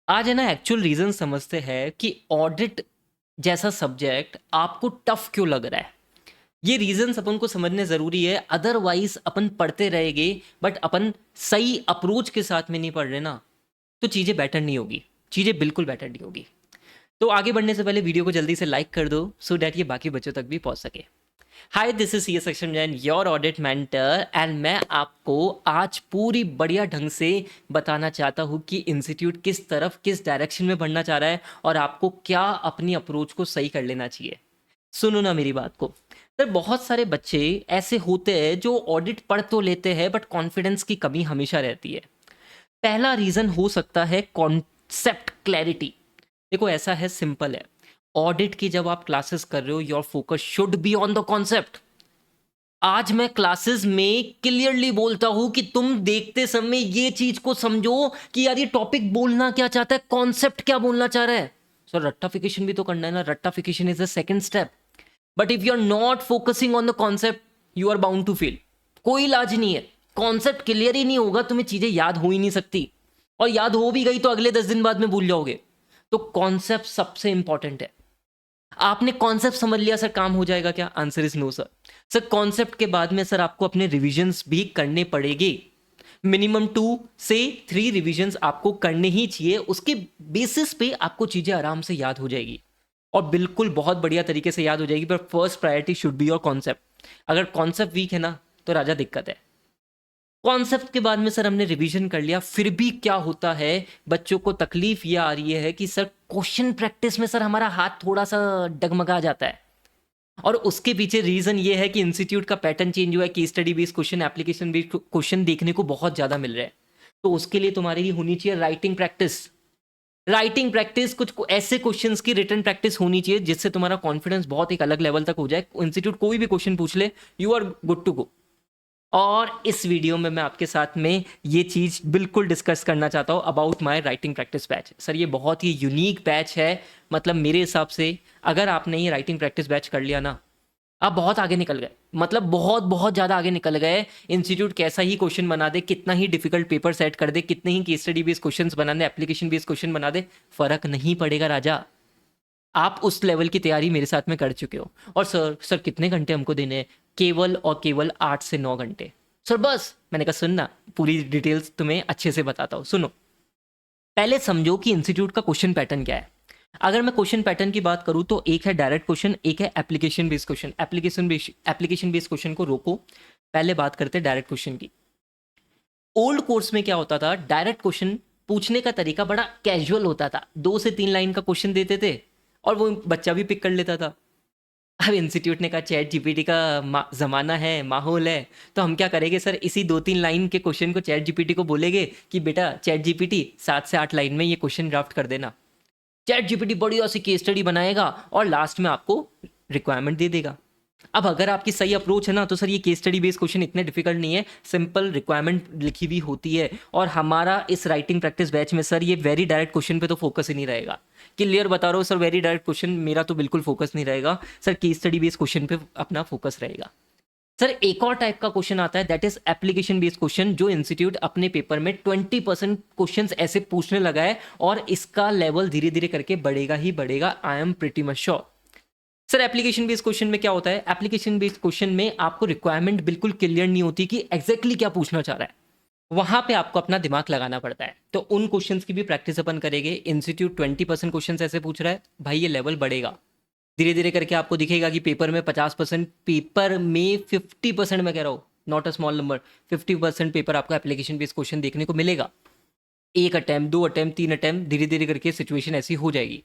आज है ना एक्चुअल रीज़न समझते हैं कि ऑडिट जैसा सब्जेक्ट आपको टफ क्यों लग रहा है। ये रीज़न्स अपन को समझने ज़रूरी है, अदरवाइज अपन पढ़ते रहेंगे बट अपन सही अप्रोच के साथ में नहीं पढ़ रहे ना, तो चीज़ें बेटर नहीं होगी, चीज़ें बिल्कुल बेटर नहीं होगी। तो आगे बढ़ने से पहले वीडियो को जल्दी से लाइक कर दो सो डैट ये बाकी बच्चों तक भी पहुंच सके। Hi, this is C S section Jain, your audit mentor, and मैं आपको आज पूरी बढ़िया ढंग से बताना चाहता हूँ कि इंस्टीट्यूट किस तरफ किस डायरेक्शन में बढ़ना चाह रहा है और आपको क्या अपनी अप्रोच को सही कर लेना चाहिए। सुनो ना मेरी बात को। सर, बहुत सारे बच्चे ऐसे होते हैं जो ऑडिट पढ़ तो लेते हैं बट कॉन्फिडेंस की कमी हमेशा रहती है। पहला रीज़न हो सकता है कॉन्सेप्ट क्लैरिटी। देखो, ऐसा है, सिंपल है। ऑडिट की जब आप क्लासेस कर रहे हो, your focus should be on the concept. आज मैं क्लासेस में क्लियरली बोलता हूं कि तुम देखते समय ये चीज को समझो कि यार ये टॉपिक बोलना क्या चाहता है, कॉन्सेप्ट क्या बोलना चाह रहा है। सर, रट्टाफिकेशन भी तो करना है ना, रट्टाफिकेशन is the second step. But if you are not focusing on the concept, you are bound to fail. कोई इलाज नहीं है, कॉन्सेप्ट क्लियर ही नहीं होगा, तुम्हें चीजें याद हो ही नहीं सकती, और याद हो भी गई तो अगले 10 दिन बाद में भूल जाओगे। तो कॉन्सेप्ट सबसे इंपॉर्टेंट है। आपने कॉन्सेप्ट समझ लिया, सर काम हो जाएगा क्या? Answer is no sir. Sir, concept के बाद में सर आपको अपने रिविजन्स भी करने पड़ेंगे। मिनिमम 2 से 3 रिविजन्स आपको करने ही चाहिए। उसके बेसिस पे आपको चीजें आराम से याद हो जाएगी और बिल्कुल बहुत बढ़िया तरीके से याद हो जाएगी। पर first priority should be your concept. अगर कॉन्सेप्ट वीक है ना, तो राजा दिक्कत है। कॉन्सेप्ट के बाद में सर हमने रिवीजन कर लिया, फिर भी क्या होता है, बच्चों को तकलीफ ये आ रही है कि सर क्वेश्चन प्रैक्टिस में सर हमारा हाथ थोड़ा सा डगमगा जाता है। और उसके पीछे रीजन ये है कि इंस्टीट्यूट का पैटर्न चेंज हुआ है, case study based question, application based question देखने को बहुत ज्यादा मिल रहे हैं। तो उसके लिए तुम्हारी लिए होनी चाहिए राइटिंग प्रैक्टिस। राइटिंग प्रैक्टिस, कुछ ऐसे क्वेश्चंस की रिटन प्रैक्टिस होनी चाहिए जिससे तुम्हारा कॉन्फिडेंस बहुत एक अलग लेवल तक हो जाए। इंस्टीट्यूट कोई भी क्वेश्चन पूछ ले, you are good to go. और इस वीडियो में मैं आपके साथ में ये चीज़ बिल्कुल डिस्कस करना चाहता हूँ about my writing practice batch. Sir, ये बहुत ही यूनिक बैच है। मतलब मेरे हिसाब से अगर आपने ये राइटिंग प्रैक्टिस बैच कर लिया ना, आप बहुत आगे निकल गए। मतलब बहुत बहुत ज़्यादा आगे निकल गए। इंस्टीट्यूट कैसा ही क्वेश्चन बना दे, कितना ही डिफिकल्ट पेपर सेट कर दे, कितने ही केस स्टडी बेस्ड क्वेश्चन बना दे, एप्लीकेशन बेस्ड क्वेश्चन बना दे, फर्क नहीं पड़ेगा राजा। आप उस लेवल की तैयारी मेरे साथ में कर चुके हो। और सर कितने घंटे हमको देने हैं? केवल और केवल 8 से 9 घंटे। सर बस, मैंने कहा सुनना, पूरी डिटेल्स तुम्हें अच्छे से बताता हूँ, सुनो। पहले समझो कि इंस्टीट्यूट का क्वेश्चन पैटर्न क्या है। अगर मैं क्वेश्चन पैटर्न की बात करूँ तो एक है डायरेक्ट क्वेश्चन, एक है application based question. Application based question को रोको, पहले बात करते हैं डायरेक्ट क्वेश्चन की। ओल्ड कोर्स में क्या होता था, डायरेक्ट क्वेश्चन पूछने का तरीका बड़ा कैजुअल होता था। 2 से 3 लाइन का क्वेश्चन देते थे और वो बच्चा भी पिक कर लेता था। अब इंस्टीट्यूट ने कहा चैट जीपीटी का ज़माना है, माहौल है, तो हम क्या करेंगे सर, इसी 2-3 लाइन के क्वेश्चन को चैट जीपीटी को बोलेंगे कि बेटा चैट जीपीटी 7 से 8 लाइन में ये क्वेश्चन ड्राफ्ट कर देना। चैट जीपीटी बढ़िया सी केस स्टडी बनाएगा और लास्ट में आपको रिक्वायरमेंट दे देगा। अब अगर आपकी सही अप्रोच है ना, तो सर ये केस स्टडी बेस्ड क्वेश्चन इतने डिफिकल्ट नहीं है, सिंपल रिक्वायरमेंट लिखी हुई होती है। और हमारा इस राइटिंग प्रैक्टिस बैच में सर ये वेरी डायरेक्ट क्वेश्चन पे तो फोकस ही नहीं रहेगा। क्लियर बता रहा हूँ सर, वेरी डायरेक्ट क्वेश्चन मेरा तो बिल्कुल फोकस नहीं रहेगा sir, case study based question पे अपना फोकस रहेगा। सर, एक और टाइप का क्वेश्चन आता है, that is application based question, जो इंस्टीट्यूट अपने पेपर में 20% क्वेश्चन ऐसे पूछने लगा है और इसका लेवल धीरे धीरे करके बढ़ेगा ही बढ़ेगा, I am pretty much sure. Sir, application based question में क्या होता है, एप्लीकेशन बेस्ड क्वेश्चन में आपको रिक्वायरमेंट बिल्कुल क्लियर नहीं होती कि एग्जैक्टली क्या पूछना चाह रहा है। वहां पे आपको अपना दिमाग लगाना पड़ता है। तो उन क्वेश्चंस की भी प्रैक्टिस अपन करेंगे। इंस्टीट्यूट 20% क्वेश्चन ऐसे पूछ रहा है, भाई ये लेवल बढ़ेगा धीरे धीरे करके। आपको दिखेगा कि पेपर में 50%, पेपर में 50%, मैं कह रहा हूँ not a small number, 50% paper आपको एप्लीकेशन बेस्ड क्वेश्चन देखने को मिलेगा। 1 अटेम्प्ट, 2 अटेम्प्ट, 3 अटेम्प्ट, धीरे धीरे करके सिचुएशन ऐसी हो जाएगी।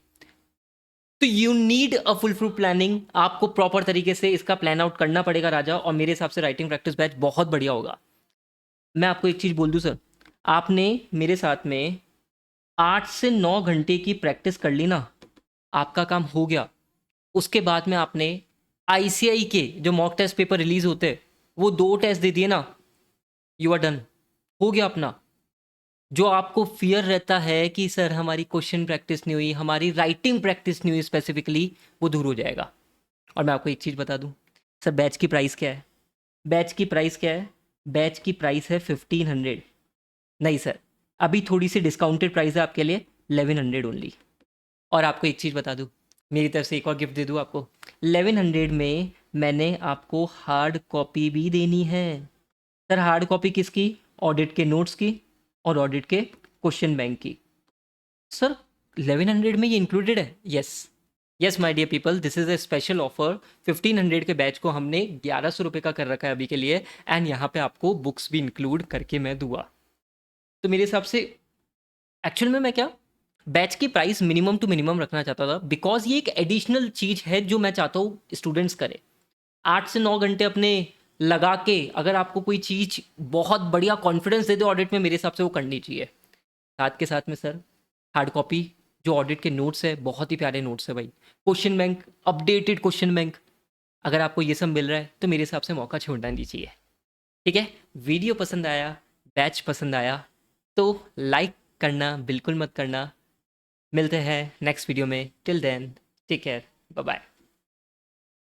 तो you need a full proof planning. आपको प्रॉपर तरीके से इसका प्लान आउट करना पड़ेगा राजा। और मेरे हिसाब से राइटिंग प्रैक्टिस बैच बहुत बढ़िया होगा। मैं आपको एक चीज़ बोल दूं सर, आपने मेरे साथ में 8 से 9 घंटे की प्रैक्टिस कर ली ना, आपका काम हो गया। उसके बाद में आपने आईसीआई के जो मॉक टेस्ट पेपर रिलीज होते हैं, वो 2 टेस्ट दे दिए ना, यू आर डन, हो गया अपना। जो आपको फियर रहता है कि सर हमारी क्वेश्चन प्रैक्टिस नहीं हुई, हमारी राइटिंग प्रैक्टिस नहीं हुई स्पेसिफिकली, वो दूर हो जाएगा। और मैं आपको एक चीज़ बता दूं सर, बैच की प्राइस क्या है? बैच की प्राइस क्या है? बैच की प्राइस है 1500। नहीं सर, अभी थोड़ी सी डिस्काउंटेड प्राइस है आपके लिए, 1100 ओनली। और आपको एक चीज़ बता दूँ, मेरी तरफ से एक और गिफ्ट दे दूँ आपको। 1100 में मैंने आपको हार्ड कॉपी भी देनी है। सर हार्ड कॉपी किसकी? ऑडिट के नोट्स की और ऑडिट के क्वेश्चन बैंक की। सर 1100 में ये इंक्लूडेड है? Yes yes my dear people, this is a special offer. 1500 के बैच को हमने 1100 रुपये का कर रखा है अभी के लिए, एंड यहाँ पे आपको बुक्स भी इंक्लूड करके मैं दूंगा। तो मेरे हिसाब से एक्चुअल में मैं क्या बैच की प्राइस मिनिमम टू मिनिमम रखना चाहता था, बिकॉज ये एक एडिशनल चीज़ है जो मैं चाहता हूँ स्टूडेंट्स करें। 8 से 9 घंटे अपने लगा के अगर आपको कोई चीज़ बहुत बढ़िया कॉन्फिडेंस दे दे ऑडिट में, मेरे हिसाब से वो करनी चाहिए। साथ के साथ में सर हार्ड कॉपी जो ऑडिट के नोट्स है, बहुत ही प्यारे नोट्स है भाई। Question bank, updated question bank, अगर आपको ये सब मिल रहा है तो मेरे हिसाब से मौका छोड़ना नहीं चाहिए। ठीक है, वीडियो पसंद आया, बैच पसंद आया तो लाइक करना बिल्कुल मत करना। मिलते हैं नेक्स्ट वीडियो में, till then take care, bye bye.